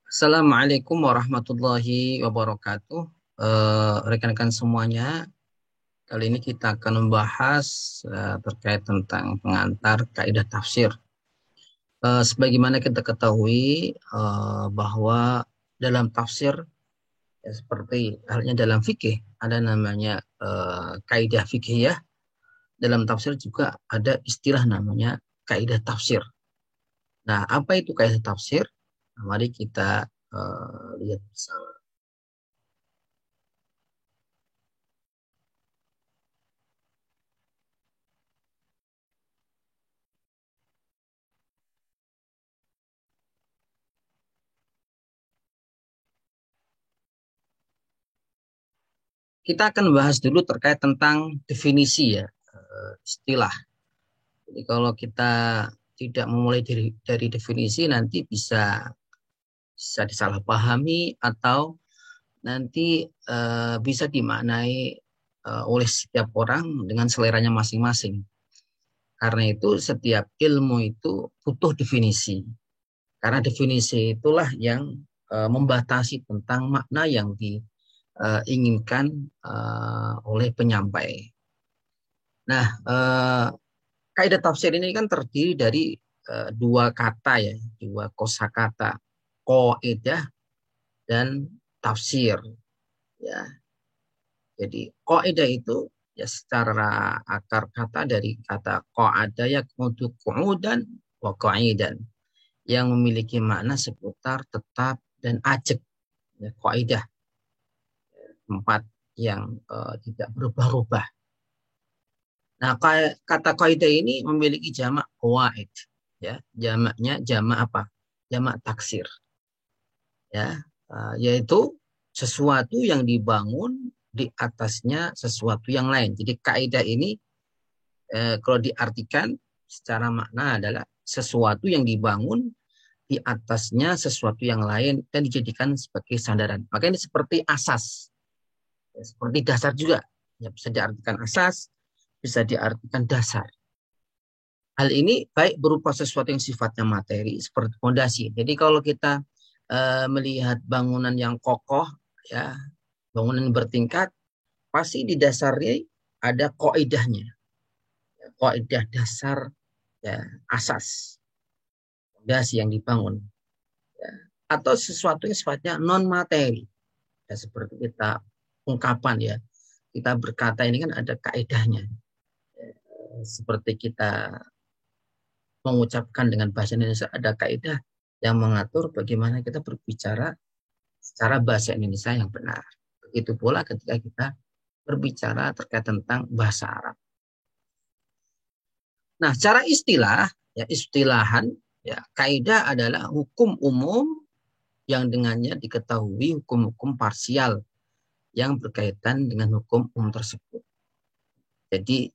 Assalamualaikum warahmatullahi wabarakatuh. Rekan-rekan semuanya, kali ini kita akan membahas terkait tentang pengantar kaidah tafsir. Sebagaimana kita ketahui bahwa dalam tafsir, ya, seperti halnya dalam fikih, ada namanya kaidah fikih ya. Dalam tafsir juga ada istilah namanya kaidah tafsir. Nah, apa itu kaidah tafsir? Nah, mari kita lihat bersama. Kita akan bahas dulu terkait tentang definisi ya, istilah. Jadi kalau kita tidak memulai dari definisi nanti bisa disalahpahami atau nanti bisa dimaknai oleh setiap orang dengan seleranya masing-masing. Karena itu setiap ilmu itu butuh definisi. Karena definisi itulah yang membatasi tentang makna yang diinginkan oleh penyampai. Nah, kaidah tafsir ini kan terdiri dari dua kata ya, dua kosakata, kaidah dan tafsir. Ya, jadi kaidah itu ya secara akar kata dari kata qaada ya untuk qu'udan wa qa'idan yang memiliki makna seputar tetap dan ajak. Ya, kaidah tempat yang tidak berubah-ubah. Nah, kata kaidah ini memiliki jamak qawaid. Ya, jamaknya jamak apa? Jamak taksir. Ya, yaitu sesuatu yang dibangun di atasnya sesuatu yang lain. Jadi kaidah ini kalau diartikan secara makna adalah sesuatu yang dibangun di atasnya sesuatu yang lain dan dijadikan sebagai sandaran. Maka ini seperti asas, ya, seperti dasar juga. Ya, bisa diartikan asas, bisa diartikan dasar. Hal ini baik berupa sesuatu yang sifatnya materi seperti fondasi. Jadi kalau kita melihat bangunan yang kokoh, ya bangunan bertingkat, pasti di dasarnya ada kaidahnya, kaidah dasar, ya, asas fondasi yang dibangun, ya. Atau sesuatu yang sifatnya non materi, ya, seperti kita ungkapan ya, kita berkata ini kan ada kaidahnya, ya. Seperti kita mengucapkan dengan bahasa Indonesia ada kaidah yang mengatur bagaimana kita berbicara secara bahasa Indonesia yang benar. Begitu pula ketika kita berbicara terkait tentang bahasa Arab. Nah, cara istilah, ya istilahan, ya kaidah adalah hukum umum yang dengannya diketahui hukum-hukum parsial yang berkaitan dengan hukum umum tersebut. Jadi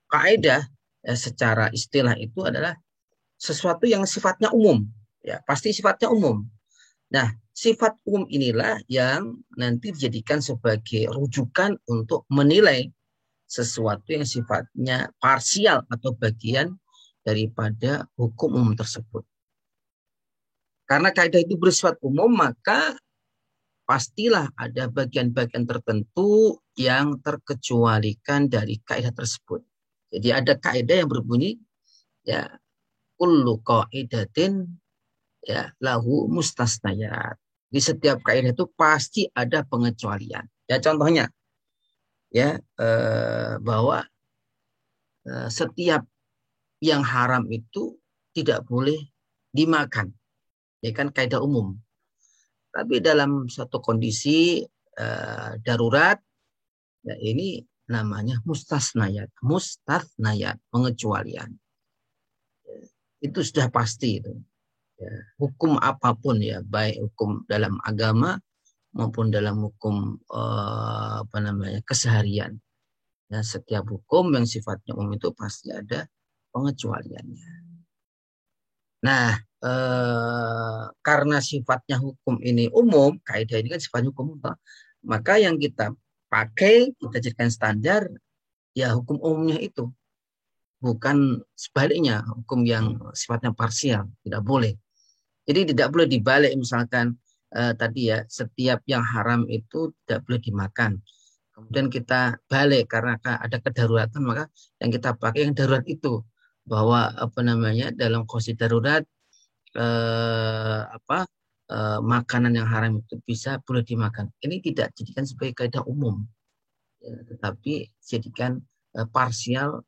kaidah ya, secara istilah itu adalah sesuatu yang sifatnya umum, ya pasti sifatnya umum. Nah, sifat umum inilah yang nanti dijadikan sebagai rujukan untuk menilai sesuatu yang sifatnya parsial atau bagian daripada hukum umum tersebut. Karena kaidah itu bersifat umum, maka pastilah ada bagian-bagian tertentu yang terkecualikan dari kaidah tersebut. Jadi ada kaidah yang berbunyi ya kullu qaidatin ya lahu mustasnayat. Di setiap kaidah itu pasti ada pengecualian. Ya contohnya ya bahwa setiap yang haram itu tidak boleh dimakan. Ya kan kaidah umum. Tapi dalam suatu kondisi darurat, ya ini namanya mustasnayat. Mustasnayat, pengecualian. Ya, itu sudah pasti itu. Ya, hukum apapun ya, baik hukum dalam agama maupun dalam hukum apa namanya keseharian. Ya, setiap hukum yang sifatnya umum itu pasti ada pengecualiannya. Nah, karena sifatnya hukum ini umum, kaidah ini kan sifatnya hukum, maka yang kita pakai, kita jadikan standar, ya hukum umumnya itu. Bukan sebaliknya, hukum yang sifatnya parsial, tidak boleh. Jadi tidak boleh dibalik, misalkan tadi ya, setiap yang haram itu tidak boleh dimakan. Kemudian kita balik karena ada kedaruratan, maka yang kita pakai yang darurat itu, bahwa apa namanya, dalam kondisi darurat makanan yang haram itu bisa boleh dimakan. Ini tidak jadikan sebagai kaidah umum, ya, tetapi jadikan parsial,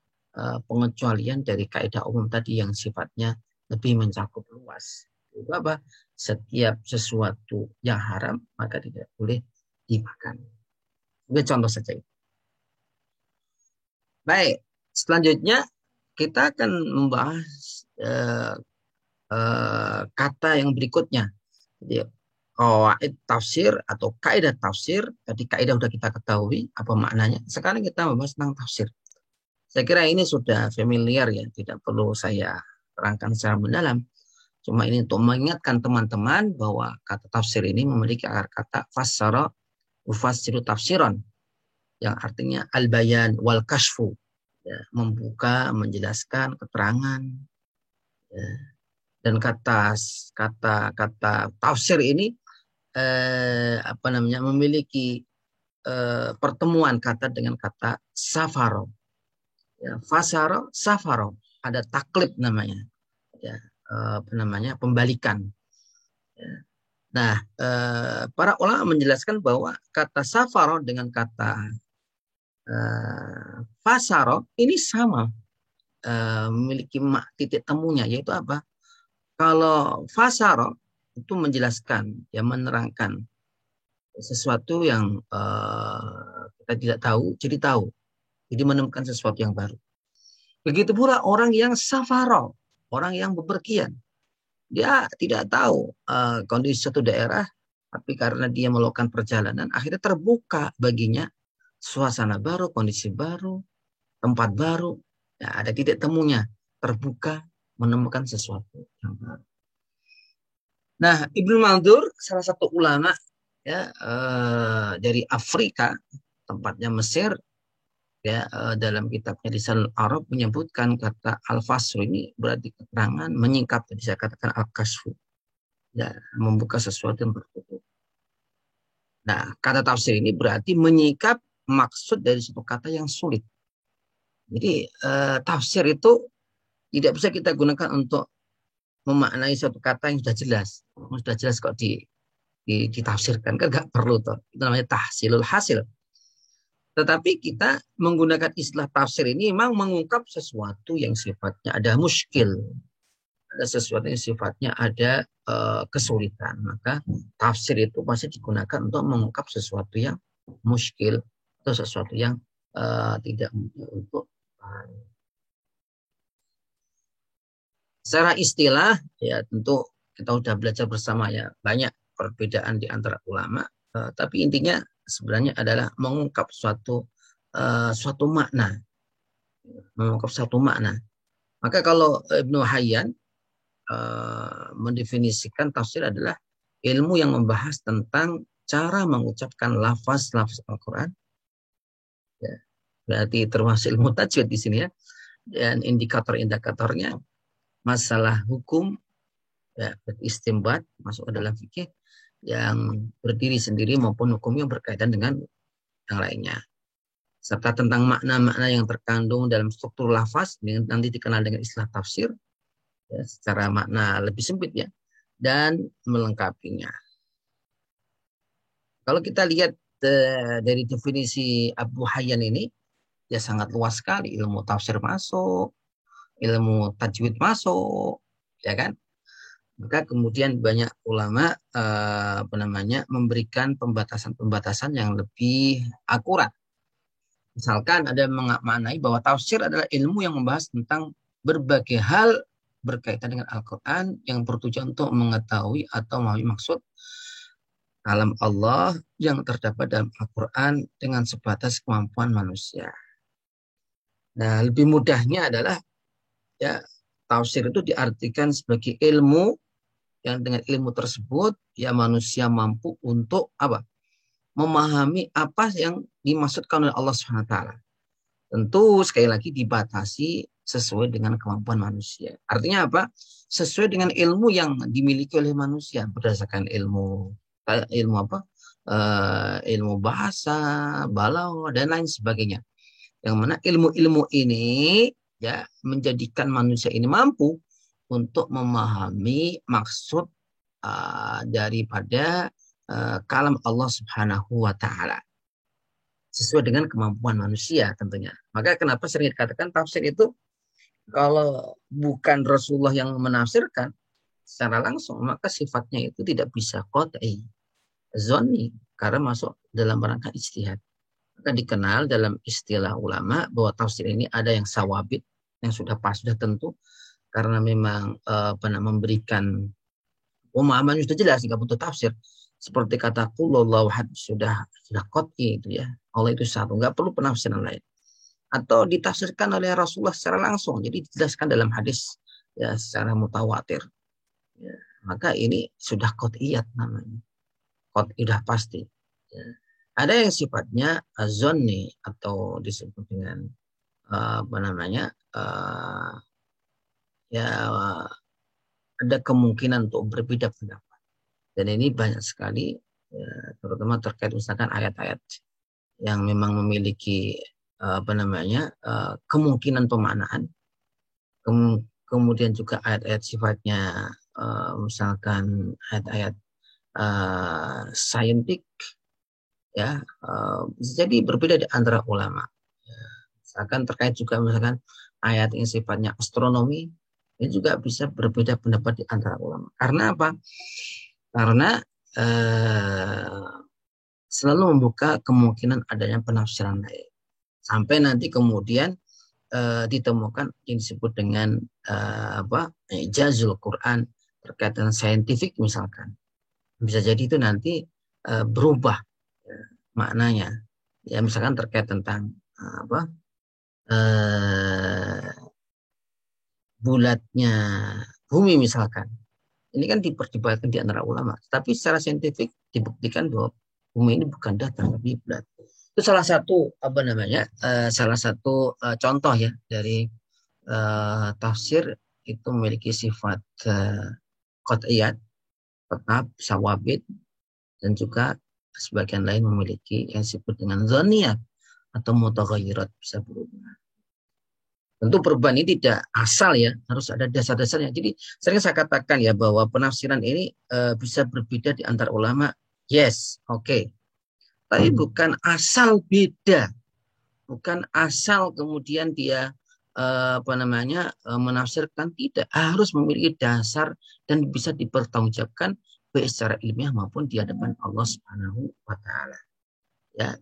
pengecualian dari kaidah umum tadi yang sifatnya lebih mencakup luas. Itu apa? Setiap sesuatu yang haram maka tidak boleh dimakan. Itu contoh saja. Baik, selanjutnya kita akan membahas kata yang berikutnya. Jadi, qawaid tafsir atau kaidah tafsir. Tadi kaidah sudah kita ketahui apa maknanya. Sekarang kita membahas tentang tafsir. Saya kira ini sudah familiar ya, tidak perlu saya terangkan secara mendalam. Cuma ini untuk mengingatkan teman-teman bahwa kata tafsir ini memiliki akar kata fassara yufassiru tafsiran, yang artinya al-bayan wal kashfu, ya, membuka, menjelaskan, keterangan. Ya. Dan kata tafsir ini memiliki pertemuan kata dengan kata safaro. Ya, fasaro, safaro, ada taklid namanya. Ya, pembalikan. Ya. Nah, para ulama menjelaskan bahwa kata safaro dengan kata fasaro ini sama, memiliki titik temunya, yaitu apa? Kalau fasaro itu menjelaskan, ya, menerangkan sesuatu yang kita tidak tahu, jadi tahu. Jadi menemukan sesuatu yang baru. Begitu pula orang yang safaro, orang yang bepergian. Dia tidak tahu kondisi suatu daerah, tapi karena dia melakukan perjalanan, akhirnya terbuka baginya suasana baru, kondisi baru, tempat baru. Ya, ada titik temunya, terbuka, menemukan sesuatu yang baru. Nah, Ibnu Mandur, salah satu ulama ya dari Afrika, tempatnya Mesir, ya, dalam kitabnya Lisanul Arab menyebutkan kata al-fasru ini berarti keterangan, menyingkap, tadi saya katakan al-kasfu, ya, membuka sesuatu yang tertutup. Nah, kata tafsir ini berarti menyingkap maksud dari satu kata yang sulit. Jadi tafsir itu tidak bisa kita gunakan untuk memaknai suatu kata yang sudah jelas. Sudah jelas kok ditafsirkan, kan nggak perlu toh. Itu namanya tahsilul hasil. Tetapi kita menggunakan istilah tafsir ini memang mengungkap sesuatu yang sifatnya ada muskil, ada sesuatu yang sifatnya ada kesulitan. Maka tafsir itu pasti digunakan untuk mengungkap sesuatu yang muskil atau sesuatu yang tidak mudah untuk dipahami. Secara istilah, ya tentu kita sudah belajar bersama ya, banyak perbedaan di antara ulama, tapi intinya sebenarnya adalah mengungkap suatu makna, mengungkap suatu makna. Maka kalau Ibnu Hayyan mendefinisikan tafsir adalah ilmu yang membahas tentang cara mengucapkan lafaz-lafaz Al-Quran. Ya, berarti termasuk ilmu tajwid di sini ya. Dan indikator-indikatornya, masalah hukum, ya, istimbat masuk ke dalam fikih yang berdiri sendiri maupun hukum yang berkaitan dengan yang lainnya. Serta tentang makna-makna yang terkandung dalam struktur lafaz, nanti dikenal dengan istilah tafsir, ya, secara makna lebih sempit ya, dan melengkapinya. Kalau kita lihat dari definisi Abu Hayyan ini, ya sangat luas sekali. Ilmu tafsir masuk, ilmu tajwid masuk, ya kan? Maka kemudian banyak ulama memberikan pembatasan-pembatasan yang lebih akurat. Misalkan ada memaknai bahwa tafsir adalah ilmu yang membahas tentang berbagai hal berkaitan dengan Al-Quran yang bertujuan untuk mengetahui atau memahami maksud kalam Allah yang terdapat dalam Al-Quran dengan sebatas kemampuan manusia. Nah, lebih mudahnya adalah, ya, tafsir itu diartikan sebagai ilmu yang dengan ilmu tersebut ya manusia mampu untuk apa? Memahami apa yang dimaksudkan oleh Allah Subhanahu wa taala. Tentu sekali lagi dibatasi sesuai dengan kemampuan manusia. Artinya apa? Sesuai dengan ilmu yang dimiliki oleh manusia berdasarkan ilmu apa? Ilmu bahasa, balaghah dan lain sebagainya. Yang mana ilmu-ilmu ini ya menjadikan manusia ini mampu untuk memahami maksud daripada kalam Allah Subhanahu wa taala sesuai dengan kemampuan manusia tentunya. Maka kenapa sering dikatakan tafsir itu kalau bukan Rasulullah yang menafsirkan secara langsung, maka sifatnya itu tidak bisa qat'i, zonni, karena masuk dalam rangka ijtihad. Maka dikenal dalam istilah ulama bahwa tafsir ini ada yang sawabit, yang sudah pas, sudah tentu, karena memang memberikan pemahaman sudah jelas, nggak butuh tafsir. Seperti kata qulullahu ahad sudah qat'i itu ya. Allah itu satu, nggak perlu penafsiran lain. Atau ditafsirkan oleh Rasulullah secara langsung, jadi dijelaskan dalam hadis ya secara mutawatir. Ya, maka ini sudah qat'iyat namanya. Qat'i sudah pasti. Ya. Ada yang sifatnya zonni atau disebut dengan apa namanya ya ada kemungkinan untuk berbeda pendapat. Dan ini banyak sekali, ya, terutama terkait misalkan ayat-ayat yang memang memiliki apa namanya kemungkinan pemaknaan. Kemudian juga ayat-ayat sifatnya misalkan ayat-ayat saintik ya jadi berbeda di antara ulama. Ya, misalkan terkait juga misalkan ayat yang sifatnya astronomi ini juga bisa berbeda pendapat di antara ulama. Karena apa? Karena selalu membuka kemungkinan adanya penafsiran lain. Sampai nanti kemudian ditemukan yang disebut dengan ijazul Quran terkait dengan saintifik misalkan. Bisa jadi itu nanti berubah maknanya. Ya misalkan terkait tentang bulatnya bumi misalkan. Ini kan diperdebatkan di antara ulama. Tapi secara saintifik dibuktikan bahwa bumi ini bukan datar tapi bulat. Itu salah satu salah satu contoh ya dari tafsir itu memiliki sifat qat'iyat, tetap, sawabit, dan juga sebagian lain memiliki yang disebut dengan zoniyat atau mutaghayyirat, bisa berubah. Tentu perubahan ini tidak asal ya, harus ada dasar-dasarnya. Jadi sering saya katakan ya bahwa penafsiran ini bisa berbeda di antar ulama. Yes, oke. Tapi bukan asal beda. Bukan asal kemudian dia menafsirkan, tidak, harus memiliki dasar dan bisa dipertanggungjawabkan baik secara ilmiah maupun di hadapan Allah Subhanahu wa taala. Ya,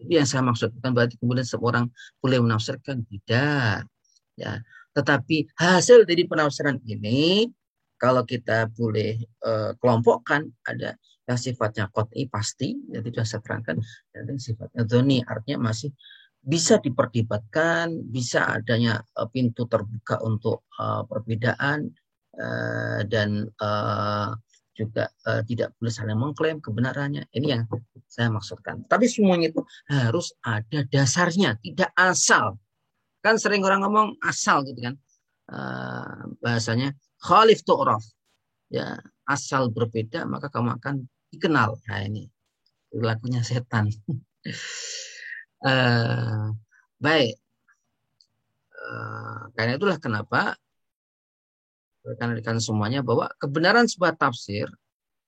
ini yang saya maksudkan, berarti kemudian seorang boleh menafsirkan, tidak. Ya, tetapi hasil dari penafsiran ini kalau kita boleh kelompokkan, ada yang sifatnya qat'i pasti, yang tidak saya terangkan, dan yang sifatnya dzoni, artinya masih bisa diperdebatkan, bisa adanya pintu terbuka untuk perbedaan dan juga tidak boleh saling mengklaim kebenarannya. Ini yang saya maksudkan. Tapi semuanya itu harus ada dasarnya, tidak asal. Kan sering orang ngomong asal gitu kan. Bahasanya khalif tu'raf. Ya, asal berbeda maka kamu akan dikenal. Nah ini perilakunya setan. Baik. Karena itulah kenapa rekan-rekan semuanya bahwa kebenaran sebuah tafsir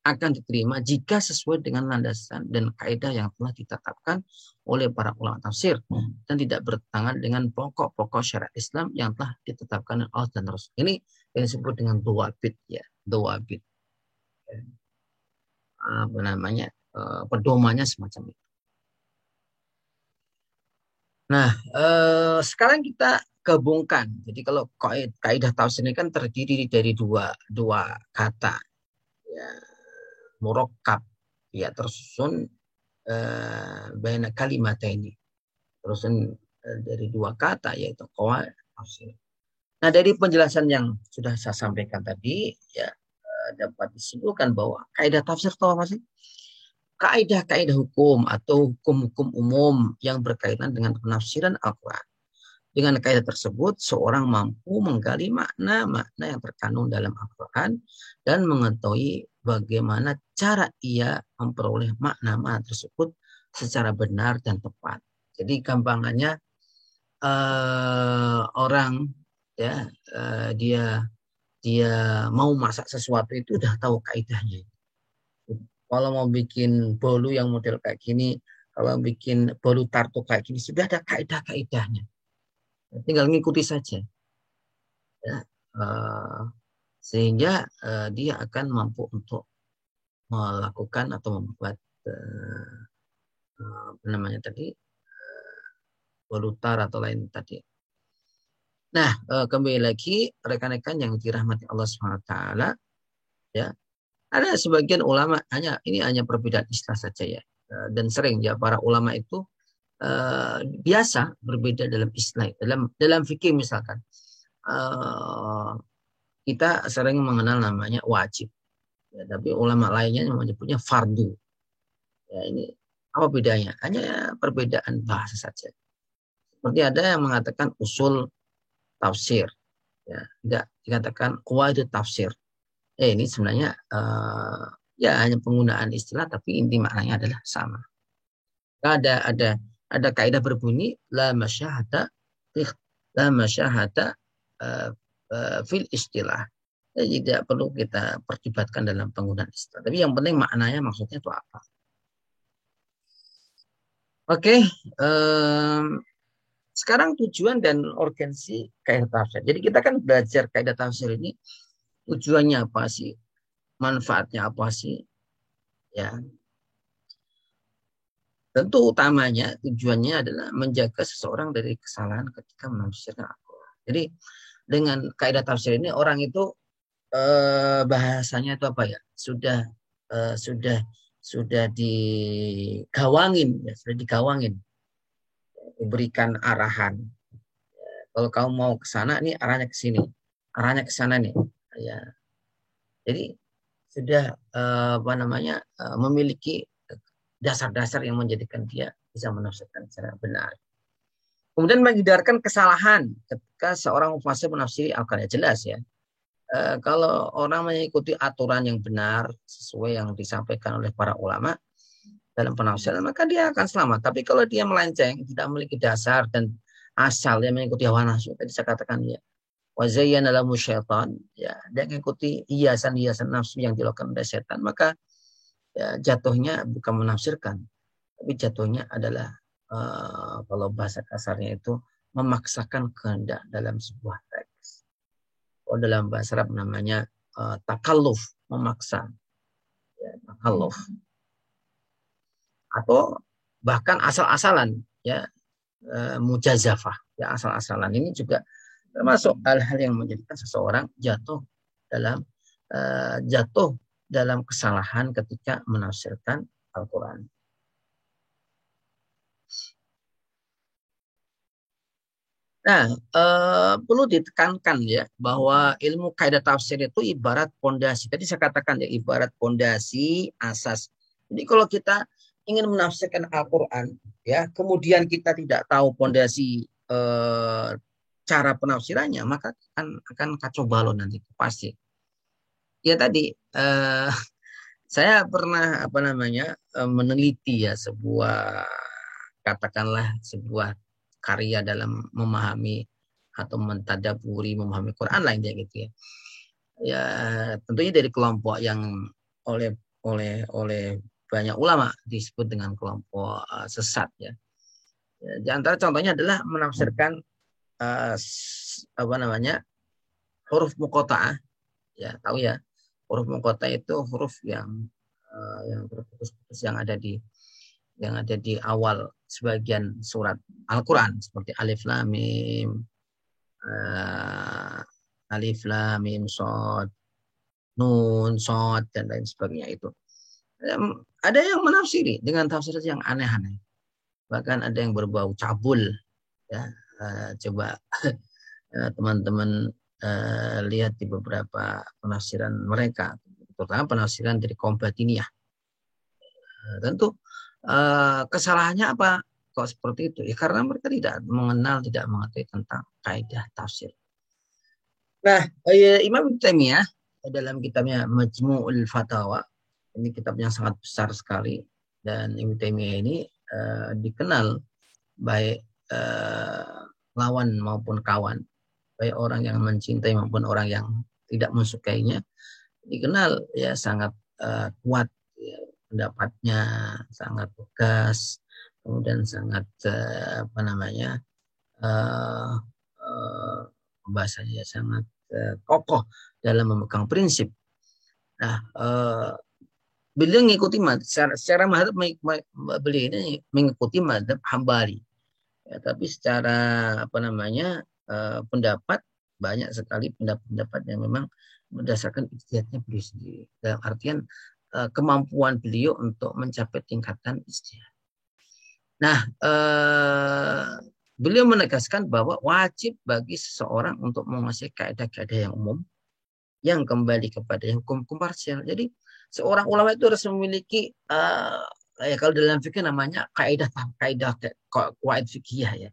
akan diterima jika sesuai dengan landasan dan kaidah yang telah ditetapkan oleh para ulama tafsir dan tidak bertentangan dengan pokok-pokok syariat Islam yang telah ditetapkan oleh Allah dan Rasul. Ini yang disebut dengan dhawabit ya, dhawabit. Apa namanya? Pedomannya semacam itu. Nah, sekarang kita gabungkan. Jadi kalau kaidah tafsir ini kan terdiri dari dua kata. Ya, murakkab, ya tersusun baina kalimat ini. Tersusun dari dua kata yaitu qawaid tafsir. Nah, dari penjelasan yang sudah saya sampaikan tadi ya dapat disimpulkan bahwa kaidah tafsir itu apa sih? kaidah-kaidah hukum atau hukum-hukum umum yang berkaitan dengan penafsiran Al-Quran. Dengan kaidah tersebut, seorang mampu menggali makna-makna yang terkandung dalam Al-Quran dan mengetahui bagaimana cara ia memperoleh makna-makna tersebut secara benar dan tepat. Jadi gampangannya orang ya dia mau masak sesuatu itu udah tahu kaidahnya. Kalau mau bikin bolu yang model kayak gini, kalau bikin bolu tartu kayak gini sudah ada kaidah-kaidahnya. Tinggal ngikuti saja. Ya. Sehingga dia akan mampu untuk melakukan atau membuat apa namanya tadi bolutar atau lain tadi. Nah, kembali lagi rekan-rekan yang dirahmati Allah SWT, ya, ada sebagian ulama ini hanya perbedaan istilah saja ya, dan sering ya para ulama itu biasa berbeda dalam istilah, dalam fikih misalkan kita sering mengenal namanya wajib, ya, tapi ulama lainnya menyebutnya fardu. Ya, ini apa bedanya? Hanya perbedaan bahasa saja. Seperti ada yang mengatakan usul tafsir, ya, tidak dikatakan qawaid tafsir. Ini sebenarnya ya hanya penggunaan istilah, tapi inti maknanya adalah sama. Ada kaidah berbunyi la masyahata fil istilah. Jadi tidak perlu kita perdebatkan dalam penggunaan istilah. Tapi yang penting maknanya maksudnya itu apa. Oke, sekarang tujuan dan urgensi kaidah tafsir. Jadi kita kan belajar kaidah tafsir ini tujuannya apa sih? Manfaatnya apa sih? Ya. Tentu utamanya tujuannya adalah menjaga seseorang dari kesalahan ketika menafsirkan Al-Quran. Jadi dengan kaidah tafsir ini orang itu bahasanya itu apa ya? Sudah digawangin, ya, sudah digawangin, diberikan arahan. Kalau kamu mau ke sana, nih arahnya ke sini, arahnya ke sana nih. Ya, jadi sudah memiliki dasar-dasar yang menjadikan dia bisa menafsirkan secara benar. Kemudian menghindarkan kesalahan ketika seorang mufasir menafsiri Al-Quran, jelas ya. Kalau orang mengikuti aturan yang benar sesuai yang disampaikan oleh para ulama dalam penafsiran, maka dia akan selamat. Tapi kalau dia melenceng, tidak memiliki dasar dan asal dia mengikuti hawa nafsu, tadi saya katakan ya, wa zayyana lahu syaitan, ya, dia mengikuti hiasan-hiasan nafsu yang dilakukan oleh setan, maka ya, jatuhnya bukan menafsirkan, tapi jatuhnya adalah kalau bahasa kasarnya itu memaksakan kehendak dalam sebuah teks. Oh, dalam bahasa Arab namanya takalluf, memaksa, ya, takalluf, atau bahkan asal-asalan, ya, mujazafah, ya, asal-asalan. Ini juga termasuk hal-hal yang menjadikan seseorang jatuh dalam kesalahan ketika menafsirkan Al-Quran. Nah, perlu ditekankan ya bahwa ilmu kaidah tafsir itu ibarat pondasi. Tadi saya katakan ya, ibarat pondasi asas. Jadi kalau kita ingin menafsirkan Al-Quran, ya, kemudian kita tidak tahu pondasi cara penafsirannya, maka akan kacau balau nanti pasti. Ya tadi saya pernah meneliti ya katakanlah sebuah karya dalam memahami atau mentadaburi memahami Quran lainnya gitu ya. Ya tentunya dari kelompok yang oleh banyak ulama disebut dengan kelompok sesat ya. Di antara contohnya adalah menafsirkan huruf muqatta'ah, ya tahu ya, huruf muqatta'ah itu huruf yang berputus-putus yang ada di awal sebagian surat Al-Quran seperti alif lam mim, shad, nun, shad, dan lain sebagainya itu. Ada yang menafsiri dengan tafsir yang aneh-aneh, bahkan ada yang berbau cabul ya. Coba teman-teman lihat di beberapa penafsiran mereka, terutama penafsiran dari kaum Batiniyah. Tentu kesalahannya apa kok seperti itu? Ya karena mereka tidak mengenal, tidak mengerti tentang kaidah tafsir. Nah, Imam Ibnu Taimiyah dalam kitabnya Majmu'ul Fatawa, ini kitab yang sangat besar sekali, dan Ibnu Taimiyah ini dikenal baik lawan maupun kawan, baik orang yang mencintai maupun orang yang tidak mensukainya, dikenal ya sangat kuat, ya, pendapatnya sangat tegas, kemudian sangat apa namanya uh, uh, bahasanya sangat kokoh dalam memegang prinsip. Nah, beliau mengikuti secara madhab, beliau ini mengikuti madhab Hambali. Ya, tapi secara apa namanya pendapat, banyak sekali pendapat-pendapat yang memang berdasarkan ijtihadnya beliau sendiri. Dalam artian kemampuan beliau untuk mencapai tingkatan ijtihad. Nah, beliau menegaskan bahwa wajib bagi seseorang untuk menguasai kaidah-kaidah yang umum yang kembali kepada hukum parsial. Jadi seorang ulama itu harus memiliki ya kalau dalam fikih namanya kaidah qawaid fikih ya.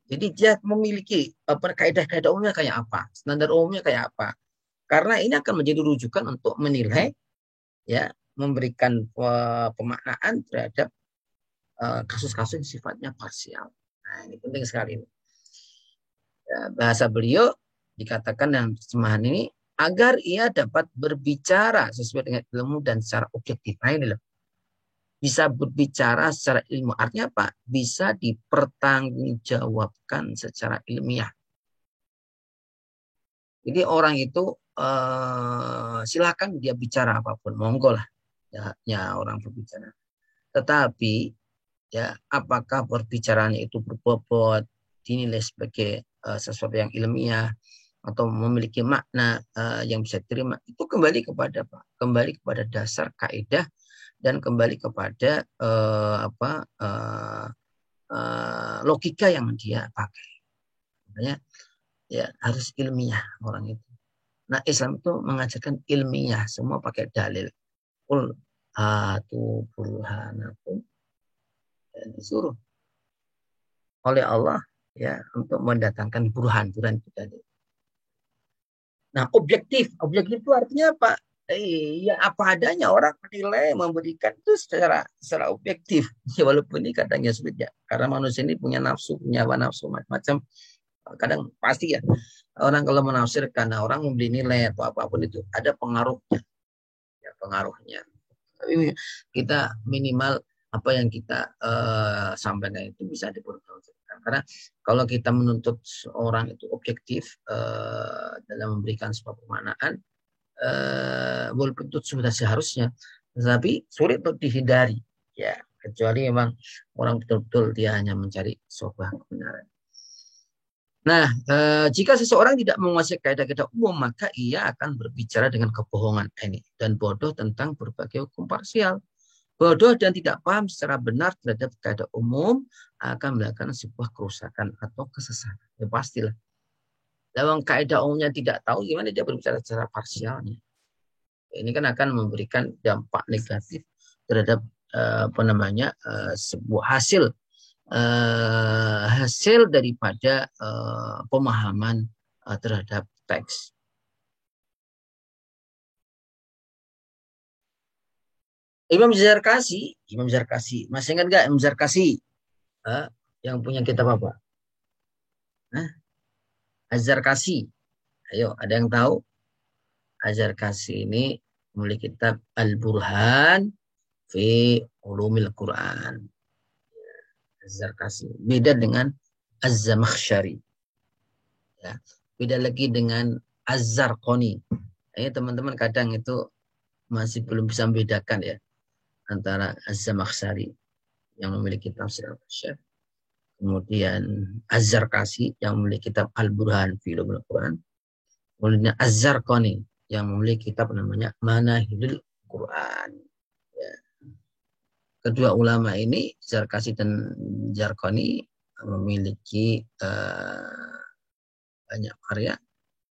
Jadi dia memiliki kaidah-kaidah umumnya kayak apa, standar umumnya kayak apa. Karena ini akan menjadi rujukan untuk menilai, ya, memberikan pemaknaan terhadap kasus-kasus yang sifatnya parsial. Nah, ini penting sekali. Ya, bahasa beliau dikatakan dalam terjemahan ini agar ia dapat berbicara sesuai dengan ilmu dan secara objektif. Nah, ini loh. Bisa berbicara secara ilmu. Artinya apa? Bisa dipertanggungjawabkan secara ilmiah. Jadi orang itu silakan dia bicara apapun, monggo lah, ya orang berbicara. Tetapi ya apakah perbicaraan itu berbobot, dinilai sebagai sesuatu yang ilmiah atau memiliki makna yang bisa diterima, itu kembali kepada apa? Kembali kepada dasar kaidah dan kembali kepada logika yang dia pakai. Makanya ya harus ilmiah orang itu. Nah, Islam itu mengajarkan ilmiah, semua pakai dalil. Qul hatu burhanakum, dan disuruh oleh Allah ya untuk mendatangkan burhan itu tadi. Nah, objektif itu artinya apa? Ya apa adanya, orang menilai, memberikan itu secara objektif. Ya, walaupun ini kadangnya sulit ya, karena manusia ini punya nafsu, punya hawa nafsu macam-macam. Kadang pasti ya orang kalau menafsirkan, orang memberi nilai atau apapun itu ada pengaruhnya, ya, pengaruhnya. Tapi kita minimal apa yang kita sampaikan itu bisa dipertanggungjawabkan. Karena kalau kita menuntut orang itu objektif dalam memberikan sebuah pemaknaan, walaupun itu sudah seharusnya, tetapi sulit untuk dihindari. Ya, kecuali memang orang betul-betul dia hanya mencari sebuah kebenaran. Nah, jika seseorang tidak menguasai kaidah-kaidah umum, maka ia akan berbicara dengan kebohongan ini dan bodoh tentang berbagai hukum parsial. Bodoh dan tidak paham secara benar terhadap kaidah umum akan melakukan sebuah kerusakan atau kesesatan. Ya pastilah. Dalam kaidah umumnya tidak tahu, gimana dia berbicara secara parsialnya. Ini kan akan memberikan dampak negatif terhadap apa namanya sebuah hasil daripada pemahaman terhadap teks. Imam Zarkasi, masih ingat nggak Imam Zarkasi? Yang punya kitab apa? Az-Zarkasi. Ayo, ada yang tahu? Az-Zarkasi ini memiliki kitab Al-Burhan fi Ulumil Quran. Az-Zarkasi. Beda dengan Az-Zamakhsyari. Ya. Beda lagi dengan Az-Zarqani. Ini teman-teman kadang itu masih belum bisa membedakan ya antara Az-Zamakhsyari yang memiliki tafsir al-Kasyaf, kemudian Az-Zarkasi yang memiliki kitab Al-Burhan fi Ulumil Quran, kemudian Az-Zarqani yang memiliki kitab namanya Manahilul Quran. Ya. Kedua ulama ini, Zarkasi dan Zarqani, memiliki banyak karya.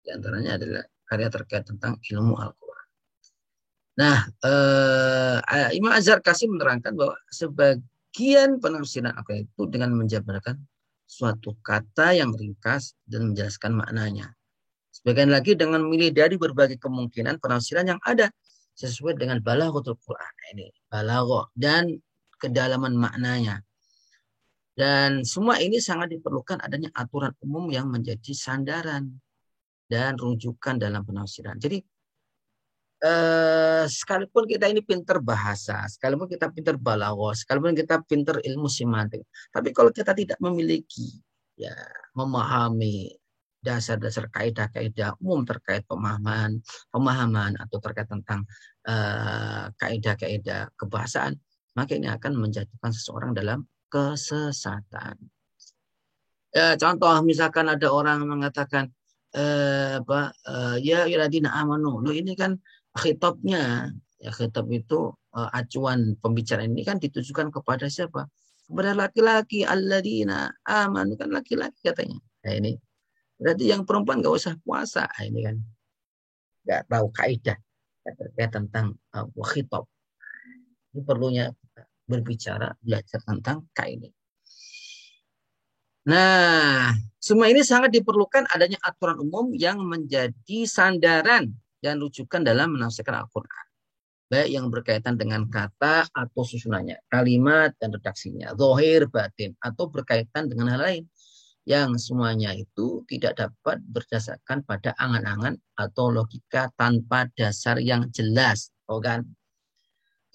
Di antaranya adalah karya terkait tentang ilmu Al-Quran. Nah, Imam Az-Zarkashi menerangkan bahwa sebagian penafsiran akal itu dengan menjabarkan suatu kata yang ringkas dan menjelaskan maknanya. Sebagian lagi dengan memilih dari berbagai kemungkinan penafsiran yang ada sesuai dengan balaghatul Quran. Nah, ini balaghah dan kedalaman maknanya. Dan semua ini sangat diperlukan adanya aturan umum yang menjadi sandaran dan rujukan dalam penafsiran. Jadi sekalipun kita ini pinter bahasa, sekalipun kita pinter balaghah, sekalipun kita pinter ilmu semantik, tapi kalau kita tidak memiliki ya memahami dasar-dasar kaidah-kaidah umum terkait pemahaman atau terkait tentang kaidah-kaidah kebahasaan, maka ini akan menjatuhkan seseorang dalam kesesatan. Ya, contoh misalkan ada orang mengatakan ya yuladina amanu. Lo ini kan khitabnya, ya khitab itu acuan pembicaraan ini kan ditujukan kepada siapa? Kepada laki-laki, alladzina amanu, kan laki-laki katanya. Nah ini berarti yang perempuan nggak usah puasa. Nah, ini kan nggak tahu kaidah terkait tentang khitab. Ini perlunya berbicara, belajar tentang kaidah. Nah, semua ini sangat diperlukan adanya aturan umum yang menjadi sandaran dan rujukan dalam menafsirkan Al-Quran. Baik yang berkaitan dengan kata atau susunannya, kalimat dan redaksinya, zahir, batin, atau berkaitan dengan hal lain. Yang semuanya itu tidak dapat berdasarkan pada angan-angan atau logika tanpa dasar yang jelas. Oh kan?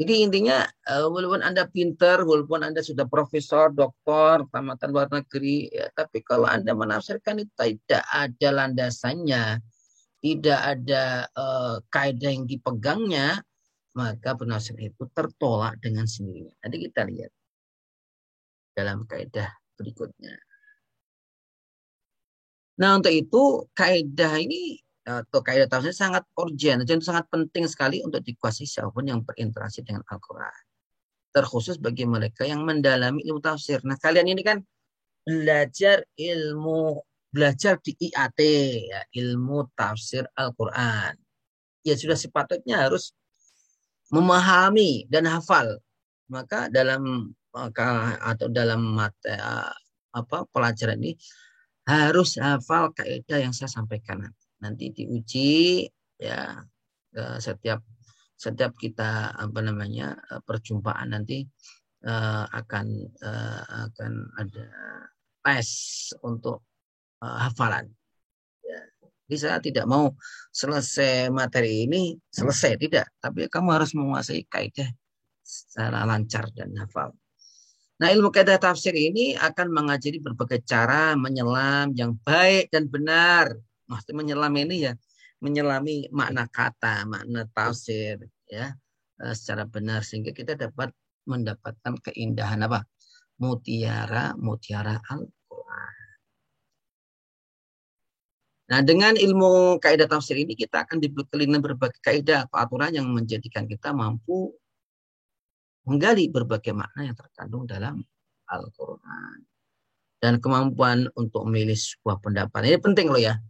Jadi intinya walaupun Anda pinter, walaupun Anda sudah profesor, doktor, tamatan luar negeri, ya, tapi kalau Anda menafsirkan itu tidak ada landasannya, tidak ada kaidah yang dipegangnya, maka penafsiran itu tertolak dengan sendirinya. Nanti kita lihat dalam kaidah berikutnya. Nah untuk itu kaidah ini atau kaidah tafsir sangat urgent dan sangat penting sekali untuk dikuasai siapapun yang berinteraksi dengan Al-Quran. Terkhusus bagi mereka yang mendalami ilmu tafsir. Nah, kalian ini kan belajar di IAT ya, ilmu tafsir Al-Qur'an. Ya sudah sepatutnya harus memahami dan hafal. Maka atau dalam pelajaran ini harus hafal kaidah yang saya sampaikan. Nanti diuji ya setiap setiap kita perjumpaan nanti akan ada tes untuk hafalan. Ya. Jadi saya tidak mau selesai materi ini selesai tidak, tapi kamu harus menguasai kaidah secara lancar dan hafal. Nah, ilmu kaidah tafsir ini akan mengajari berbagai cara menyelam yang baik dan benar. Maksudnya menyelam ini ya menyelami makna kata, makna tafsir ya secara benar sehingga kita dapat mendapatkan keindahan apa? Mutiara Al-Quran. Nah, dengan ilmu kaidah tafsir ini kita akan dibekali dengan berbagai kaidah atau aturan yang menjadikan kita mampu menggali berbagai makna yang terkandung dalam Al-Quran. Dan kemampuan untuk memilih sebuah pendapat. Ini penting loh ya.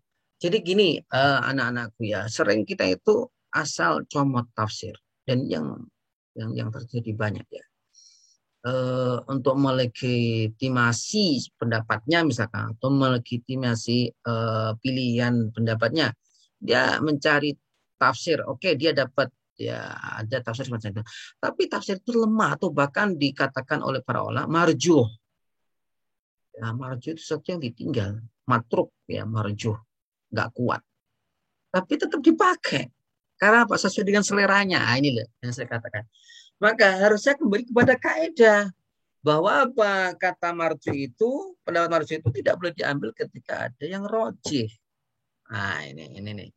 Jadi gini, anak-anakku ya, sering kita itu asal comot tafsir. Dan yang terjadi banyak ya. Untuk melegitimasi pendapatnya misalkan atau melegitimasi pilihan pendapatnya dia mencari tafsir oke dia dapat ya ada tafsir semacam itu tapi tafsir itu lemah atau bahkan dikatakan oleh para ulama marjuh ya, marjuh itu sesuatu yang ditinggal matruk ya marjuh nggak kuat tapi tetap dipakai karena apa sesuai dengan seleranya nah, ini loh yang saya katakan maka harusnya kembali kepada kaidah bahwa apa kata marju itu pendapat marju itu tidak boleh diambil ketika ada yang rojih. Nah ini nih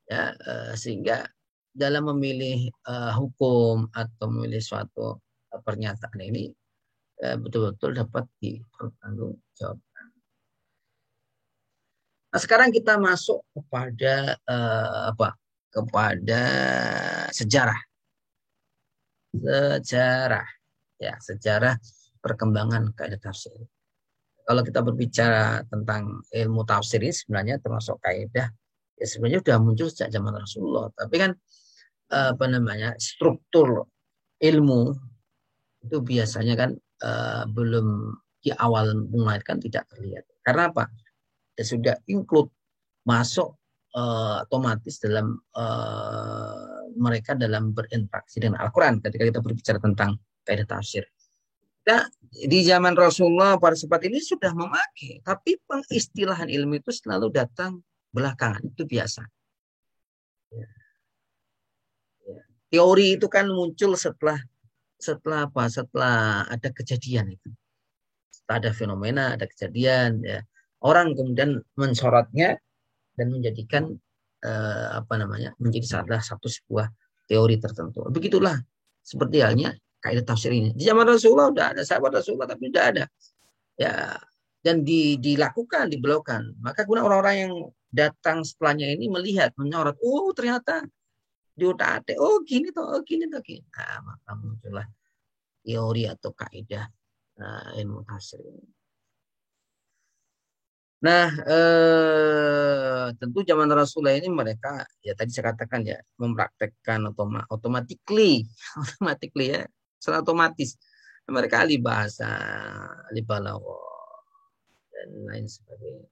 ya sehingga dalam memilih hukum atau memilih suatu pernyataan ini betul-betul dapat dipertanggungjawabkan. Nah sekarang kita masuk kepada kepada sejarah sejarah perkembangan kaidah tafsir. Kalau kita berbicara tentang ilmu tafsir ini sebenarnya termasuk kaidah ya sebenarnya sudah muncul sejak zaman Rasulullah. Tapi kan apa namanya struktur ilmu itu biasanya kan belum di awal mulai kan tidak terlihat. Karena apa? Ya sudah include masuk otomatis dalam mereka dalam berinteraksi dengan Al-Quran ketika kita berbicara tentang kaidah tafsir. Nah, di zaman Rasulullah para sahabat ini sudah memakai, tapi pengistilahan ilmu itu selalu datang belakangan, itu biasa. Ya, ya. Teori itu kan muncul setelah setelah apa? Setelah ada kejadian itu. Setelah ada fenomena, ada kejadian, ya. Orang kemudian mensorotnya dan menjadikan apa namanya? Menjadi salah satu sebuah teori tertentu. Begitulah seperti halnya kaidah tafsir ini. Di zaman Rasulullah sudah ada, sahabat Rasulullah tapi tidak ada. Ya, dan dilakukan, dibelokkan. Maka kemudian orang-orang yang datang setelahnya ini melihat, menyorot, oh ternyata di otak, oh gini toh, oh gini toh, gini. Nah, maka muncullah teori atau kaidah ilmu tafsir ini. Nah, tentu zaman Rasulullah ini mereka ya tadi saya katakan ya mempraktekkan automatically, automatically ya, secara otomatis mereka ahli bahasa, ahli balaghah dan lain sebagainya.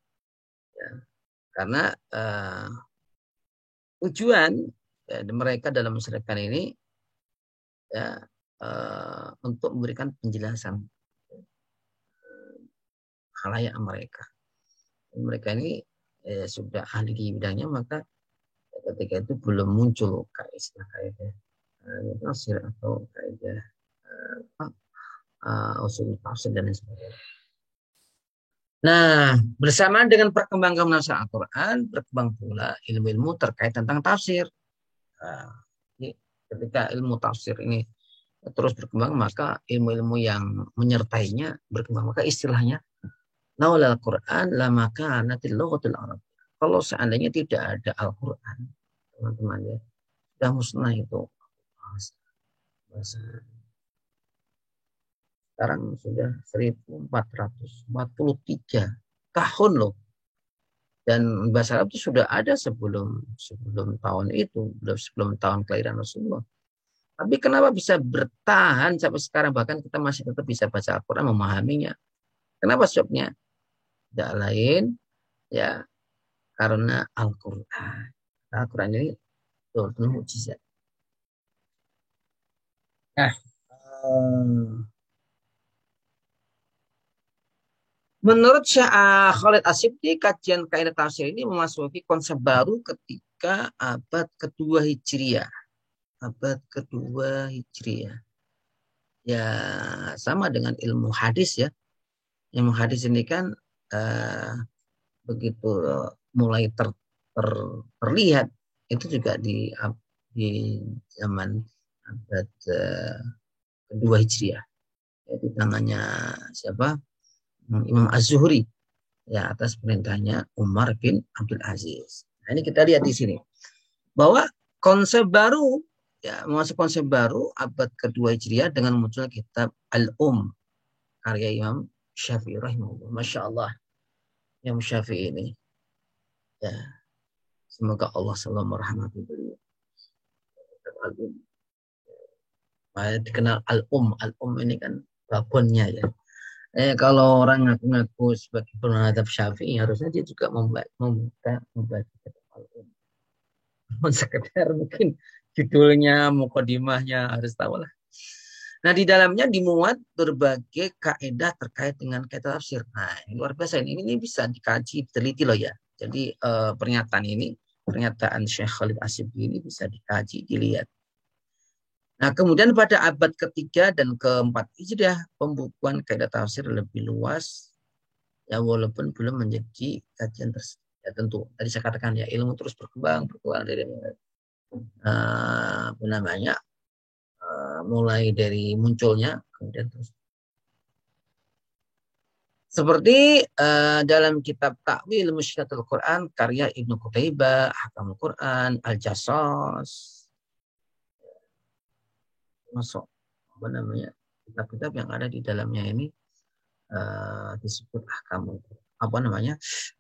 Ya. Karena tujuan ya, mereka dalam masyarakat ini ya untuk memberikan penjelasan khalayak mereka. Mereka ini sudah ahli di bidangnya, maka ketika itu belum muncul kaidah tafsir atau kaidah usul tafsir dan lain sebagainya. Nah, bersamaan dengan perkembangan penafsiran Al-Quran, berkembang pula ilmu-ilmu terkait tentang tafsir. Nah, ketika ilmu tafsir ini terus berkembang, maka ilmu-ilmu yang menyertainya berkembang. Maka istilahnya, naulal Quran la makanatil lughatul Arab. Kalau seandainya tidak ada Al-Quran, teman-teman ya, sudah musnah itu bahasa. Sekarang sudah 1443 tahun loh. Dan bahasa Arab itu sudah ada sebelum sebelum tahun itu, sebelum tahun kelahiran Rasulullah. Tapi kenapa bisa bertahan sampai sekarang, bahkan kita masih tetap bisa baca Al-Quran, memahaminya. Kenapa sebabnya? Tidak lain ya karena Al-Quran. Al-Quran ini betul mukjizat. Nah, menurut Syekh Khalid Asyibdi, kajian kaidah tafsir ini memasuki konsep baru ketika abad kedua Hijriah. Abad kedua Hijriah. Ya, sama dengan ilmu hadis ya. Ilmu hadis ini kan begitu mulai terlihat itu juga di zaman abad kedua Hijriah. Itu namanya siapa? Imam Az-Zuhri ya atas perintahnya Umar bin Abdul Aziz. Nah, ini kita lihat di sini bahwa konsep baru ya masuk konsep baru abad kedua Hijriah dengan munculnya kitab karya Imam Syafi'i rahimahullah. Masya Allah Imam Syafi'i ini ya semoga Allah selalu merahmati beliau. Al-Um dikenal Al-Um ini kan babonnya ya. Kalau orang ngaku-ngaku sebagai pengadap Syafi'i, harusnya dia juga membaca kitab Al-Um. Sekedar mungkin judulnya, mukadimahnya harus tahu lah. Nah, di dalamnya dimuat berbagai kaidah terkait dengan kaidah tafsir. Nah, ini luar biasa. Ini bisa dikaji, diteliti loh ya. Jadi pernyataan Syekh Khalid Asyibdi ini bisa dikaji, dilihat. Nah, kemudian pada abad ketiga dan keempat Hijriah, pembukuan kaidah tafsir lebih luas, ya walaupun belum menjadi kajian tersebut. Ya tentu, tadi saya katakan ya ilmu terus berkembang dari apa namanya, mulai dari munculnya, kemudian terus. Seperti dalam kitab Ta'wil Mushkilatul Quran, karya Ibnu Qutaibah, Ahkamul Quran, Al-Jassas, masuk apa namanya kitab-kitab yang ada di dalamnya ini disebut ahkamul apa namanya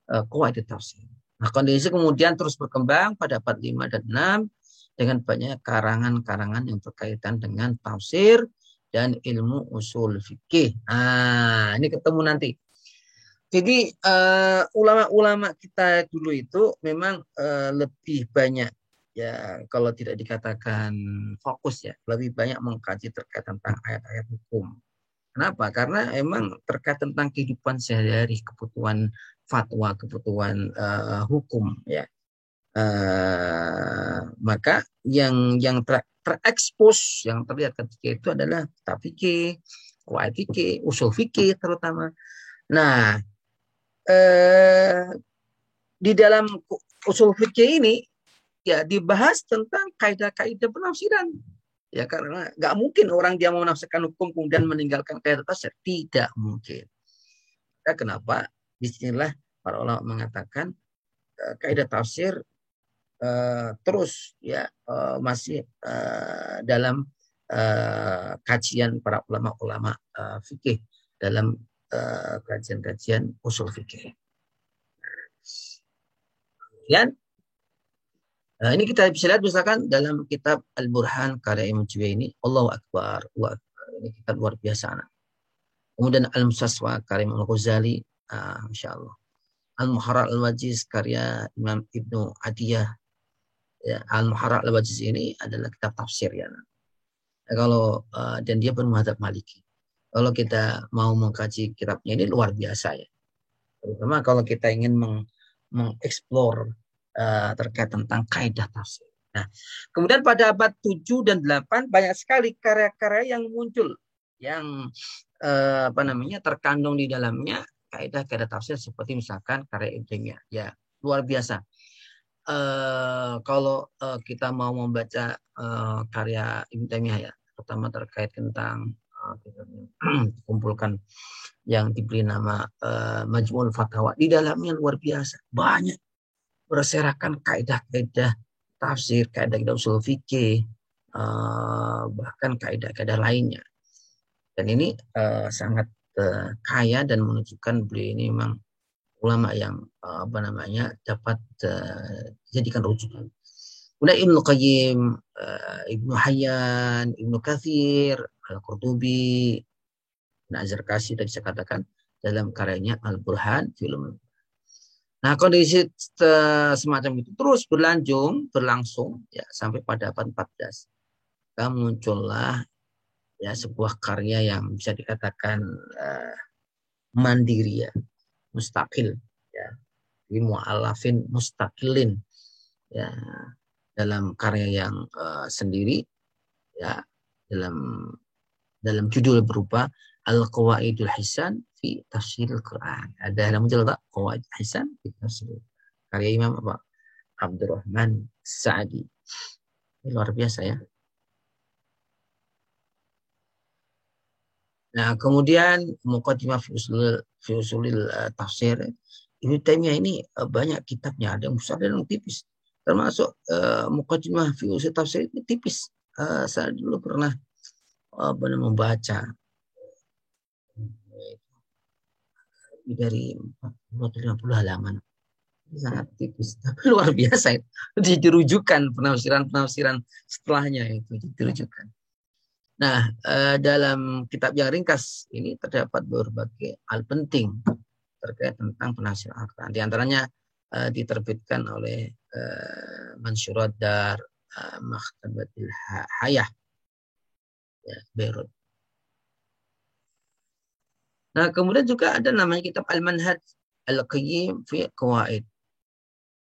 qawaid tafsir. Nah, kondisi kemudian terus berkembang pada abad 5 dan 6 dengan banyak karangan-karangan yang berkaitan dengan tafsir dan ilmu usul fikih. Nah, ini ketemu nanti. Jadi ulama-ulama kita dulu itu memang lebih banyak, ya kalau tidak dikatakan fokus, ya lebih banyak mengkaji terkait tentang ayat-ayat hukum. Kenapa? Karena emang terkait tentang kehidupan sehari-hari, kebutuhan fatwa, kebutuhan hukum, ya. Maka yang terekspos, yang terlihat ketika itu adalah kitab fikih, qawaid fikih, usul fikih terutama. Nah, eh, di dalam usul fikih ini ya dibahas tentang kaidah-kaidah penafsiran. Ya karena nggak mungkin orang dia mau menafsirkan hukum kemudian meninggalkan kaidah tafsir, tidak mungkin. Ya, kenapa? Disinilah para ulama mengatakan kaidah tafsir terus ya masih dalam kajian para ulama-ulama fikih dalam kajian-kajian usul fikih. Kemudian ini kita bisa lihat misalkan dalam kitab Al-Burhan karya Imam Juwaini, Allahu Akbar, Allahu Akbar. Ini kitab luar biasa. Anak. Kemudian Al-Mustaswa karya Imam Al-Ghazali, Masya Allah. Al-Muharrar Al-Wajiz karya Imam Ibnu Atiyah. Ya, Al-Muharrar Al-Wajiz ini adalah kitab tafsir ya. Nah, kalau dan dia bermadhab Maliki. Kalau kita mau mengkaji kitabnya ini luar biasa ya. Terutama kalau kita ingin mengeksplor terkait tentang kaidah tafsir. Nah, kemudian pada abad 7 dan 8 banyak sekali karya-karya yang muncul yang terkandung di dalamnya kaidah-kaidah tafsir seperti misalkan karya Ibnu Taimiyah. Ya, luar biasa. Kalau kita mau membaca karya Ibnu Taimiyah ya, pertama terkait tentang kumpulkan yang diberi nama Majmu'ul Fatawa. Di dalamnya luar biasa. Banyak berserakan kaidah-kaidah tafsir, kaidah-kaidah usul fikih, bahkan kaidah-kaidah lainnya. Dan ini sangat kaya dan menunjukkan beliau ini memang ulama yang dapat dijadikan rujukan. Kemudian Ibnu Qayyim, Ibnu Hayyan, Ibnu Katsir, Al-Qurtubi, Nazarkasi tadi saya katakan dalam karyanya Al-Burhan film. Nah, kondisi semacam itu terus berlangsung ya sampai pada abad 14. Muncullah ya sebuah karya yang bisa dikatakan mandiri ya, mustaqil ya, mu'allafin mustaqilin ya, dalam karya yang sendiri ya, dalam judul berupa Al-Qawaidul Hisan fi Tafsiril Quran. Ada yang muncul tak? Qawaid Hisan fi Tafsiril Quran. Karya Imam Abdurrahman Sa'di. Ini luar biasa ya. Nah, kemudian Muqaddimah fi Usulil Tafsir. Ibnu Taimiyah ini banyak kitabnya, ada yang besar dan yang tipis. Termasuk Muqaddimah fi Usulil Tafsir ini tipis. Saya dulu pernah membaca dari 40-50 halaman, sangat tipis tapi luar biasa itu. Dirujukan penafsiran setelahnya itu dirujukan. Nah, dalam kitab yang ringkas ini terdapat berbagai hal penting terkait tentang penafsiran Al-Quran. Di antaranya diterbitkan oleh Mansyurat Dar Maktabatil Hayah ya, Beirut. Nah, kemudian juga ada namanya kitab Al-Manhaj Al-Qayyim fi Qawaid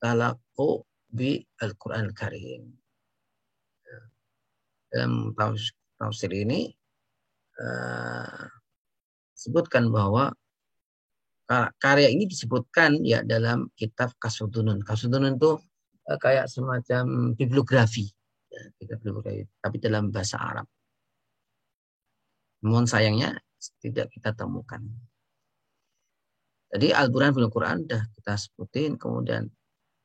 Talaqqu bi Al-Quran Al-Karim. Dalam tafsir ini sebutkan bahwa karya ini disebutkan ya dalam kitab Kasudunun. Kasudunun itu kayak semacam bibliografi, ya, bibliografi, tapi dalam bahasa Arab. Namun sayangnya tidak kita temukan. Jadi Al-Quran fil Quran sudah kita sebutin, kemudian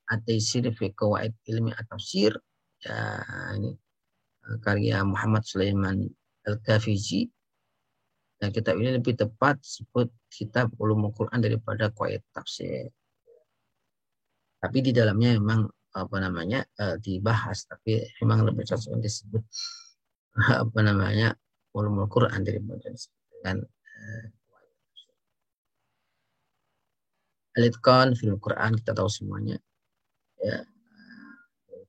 At-Taisir fi Qawaid Ilmi At-Tafsir, ya ini karya Muhammad Sulaiman Al-Kafiji. Dan kitab ini lebih tepat disebut kitab Ulumul Quran daripada Qawaid Tafsir. Tapi di dalamnya memang apa namanya dibahas, tapi memang lebih cocok disebut apa namanya ulumul Quran daripada disebut dengan al-itqan fil Quran. Kita tahu semuanya ya,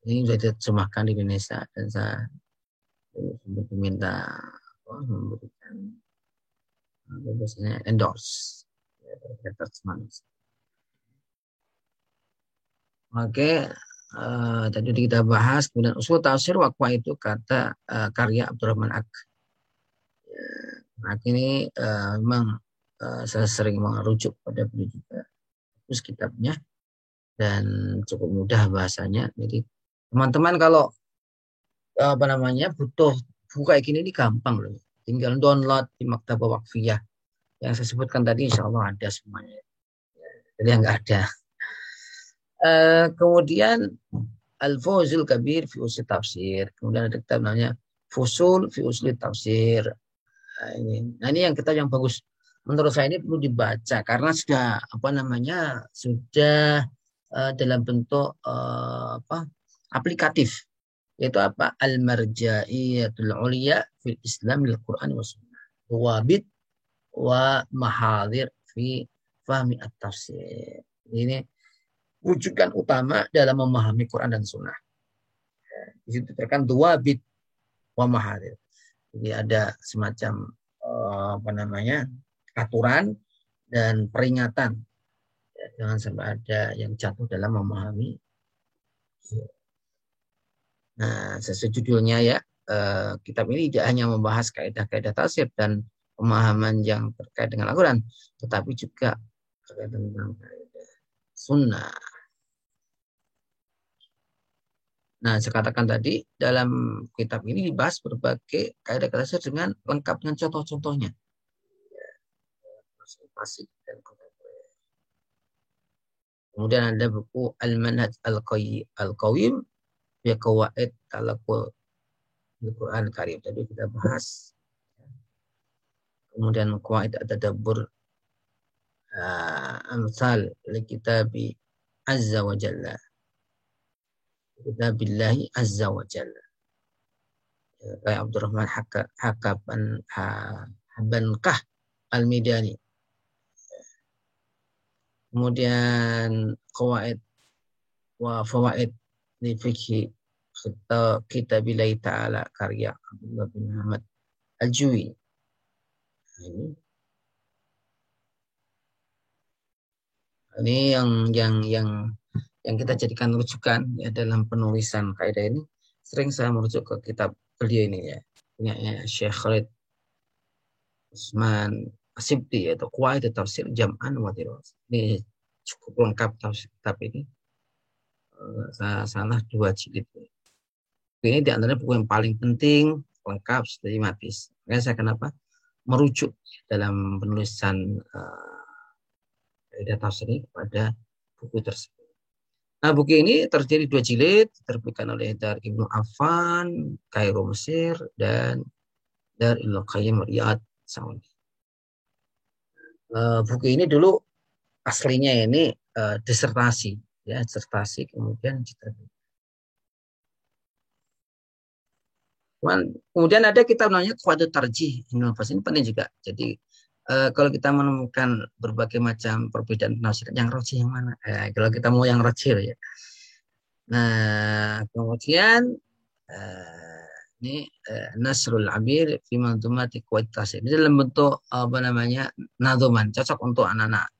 ini sudah diterjemahkan di Indonesia dan saya diminta memberikan biasanya endorse ya, terjemahan. Oke, tadi kita bahas. Kemudian usul tafsir waqfa itu kata karya Abdurrahman Ak. Ak ini memang saya sering merujuk pada beliau juga. Terus kitabnya dan cukup mudah bahasanya. Jadi teman-teman kalau apa namanya butuh buku kayak gini ini gampang loh. Tinggal download di Maktabah Waqfiyah. Yang saya sebutkan tadi insya Allah ada semuanya. Jadi yang nggak ada. Kemudian Al-Fawzul Kabir fi Usul Tafsir. Kemudian ada kitab namanya Fusul fi Usul Tafsir. Nah ini yang kitab yang bagus. Menurut saya ini perlu dibaca karena sudah apa namanya sudah dalam bentuk apa aplikatif, yaitu apa Al-Marja'iyatul Uliya fil Islam lil Quran wa Sunnah. Wabit wa mahadir fi fahmi at-tafsir. Ini rujukan utama dalam memahami Quran dan Sunnah. Di situ terkan dua bit wa mahadir. Jadi ada semacam apa namanya aturan dan peringatan. Ya, jangan sampai ada yang jatuh dalam memahami. Nah, sesuai judulnya ya, kitab ini tidak hanya membahas kaidah-kaidah tafsir dan pemahaman yang terkait dengan Al-Quran, tetapi juga terkait tentang kaidah Sunnah. Nah, saya katakan tadi dalam kitab ini dibahas berbagai kaidah tafsir dengan lengkap dengan contoh-contohnya. Dan kemudian ada buku Al-Manhaj Al-Qawim ya Qawaid Talaqul Al-Quran Karim. Tadi kita bahas. Kemudian Qawaid At-Tadabbur Amsal Li-Kitabi Azza wa Jalla. Kitabillahi Azza wa Jalla. Kayak Abdurrahman Habankah Al-Midani. Kemudian Qawaid wa Fawaid li Fikhi Kitabillahi Ta'ala karya Abdullah bin Muhammad Al-Juwi. Ini yang kita jadikan rujukan ya dalam penulisan kaidah ini. Sering saya merujuk ke kitab beliau ini ya, punya Syekh Khalid Usman Asibdi yaitu Qawaid Tafsir Jam'an wa Dirasah. Ini cukup lengkap kitab ini. Salah 2 jilid. Ini di antara buku yang paling penting, lengkap, sistematis. Makanya saya kenapa merujuk dalam penulisan kaidah tafsir ini kepada buku tersebut. Nah, buku ini terdiri 2 jilid, diterbitkan oleh Dar Ibnu Affan, Kairo Mesir, dan Dar Ibnu Qayyim Riyadh Saudi. Buku ini dulu aslinya ini disertasi, ya disertasi kemudian diterbitkan. Kemudian ada kitab namanya Qawaidut Tarjih, inovasi ini penting juga. Jadi kalau kita menemukan berbagai macam perbedaan penafsiran, yang rajih yang mana? Kalau kita mau yang rajih ya. Nah, kemudian ini Nasrul Abir fi Manzumati Qawaid Tafsir. Ini dalam bentuk apa namanya? Nadzuman, cocok untuk anak-anak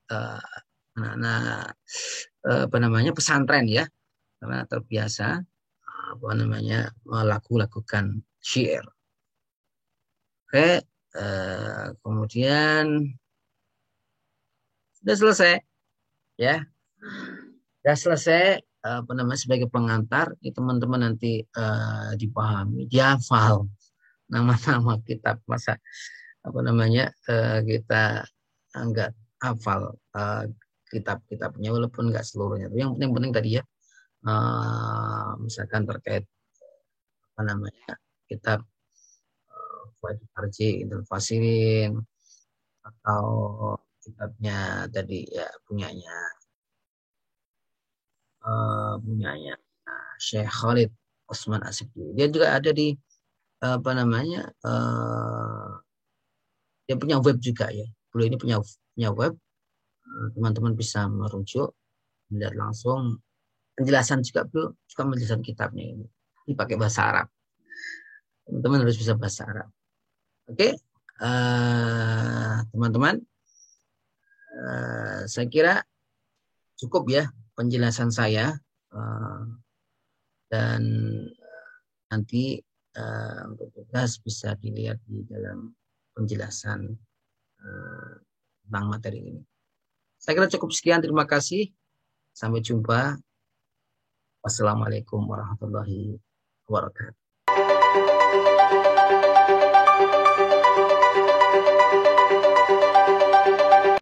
apa namanya? Pesantren ya. Karena terbiasa apa namanya? Melakukan syair. Oke, kemudian sudah selesai ya. Sudah selesai apa namanya sebagai pengantar, teman-teman nanti dipahami, dihafal nama-nama kitab. Masa apa namanya kita enggak hafal kitab-kitabnya walaupun enggak seluruhnya. Yang penting tadi ya misalkan terkait apa namanya kitab Fawaid Tarjih Indul Fasirin atau kitabnya tadi ya punyanya Syekh Khalid Osman Asyikri. Dia juga ada di apa namanya dia punya web juga ya. Beliau ini punya web. Teman-teman bisa merujuk melihat langsung penjelasan juga beliau juga menjelaskan kitabnya ini dipakai bahasa Arab. Teman-teman harus bisa bahasa Arab. Oke, teman-teman, saya kira cukup ya penjelasan saya dan nanti untuk tugas bisa dilihat di dalam penjelasan tentang materi ini. Saya kira cukup sekian. Terima kasih. Sampai jumpa. Wassalamualaikum warahmatullahi wabarakatuh.